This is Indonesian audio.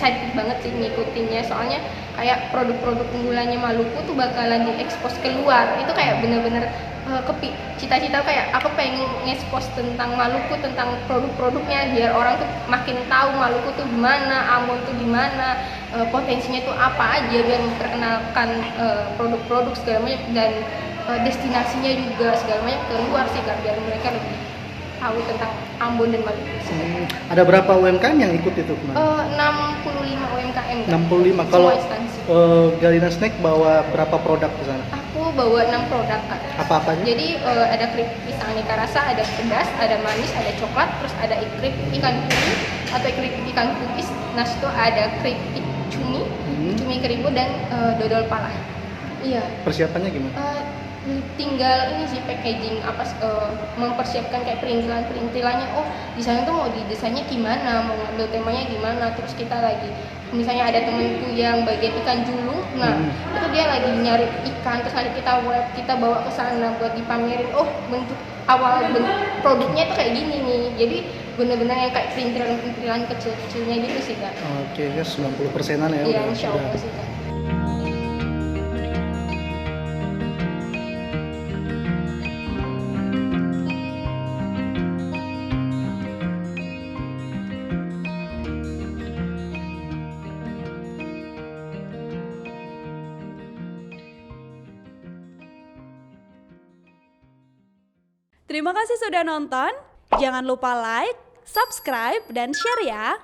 excited banget sih ngikutinnya, soalnya kayak produk-produk unggulannya Maluku tuh bakalan diekspos keluar. Itu kayak bener-bener cita-cita kayak aku pengen ngekspos tentang Maluku, tentang produk-produknya, biar orang tuh makin tahu Maluku tuh gimana, Ambon tuh gimana, potensinya tuh apa aja, biar memperkenalkan produk-produk segala macam, dan destinasinya juga segala macam keluar sih Kak, biar mereka lebih tahu tentang Ambon dan Maluku. Ada berapa UMKM yang ikut itu kemarin? 65 UMKM. 65. Semua Kalau instansi. Galina Snack bawa berapa produk ke sana? Aku bawa 6 produk Kak. Apa-apanya? Jadi ada keripik pisang aneka rasa, ada pedas, ada manis, ada coklat, terus ada keripik ikan puri atau keripik ikan putih. Nah, itu ada keripik cumi, cumi keribu, dan dodol pala. Iya. Persiapannya gimana? Tinggal ini sih packaging, mempersiapkan kayak perintilannya. Oh, di sana tuh mau didesainnya gimana, mau ngambil temanya gimana. Terus kita lagi, misalnya ada temenku yang bagian ikan julung, nah itu dia lagi nyari ikan, terus nanti kita bawa ke sana buat dipamerin. Oh, bentuk produknya itu kayak gini nih. Jadi benar-benar yang kayak perintilan kecil-kecilnya gitu sih Kak. Oke, ya 90%-an ya. Iya, insya Allah sih Kak. Terima kasih sudah nonton. Jangan lupa like, subscribe, dan share ya.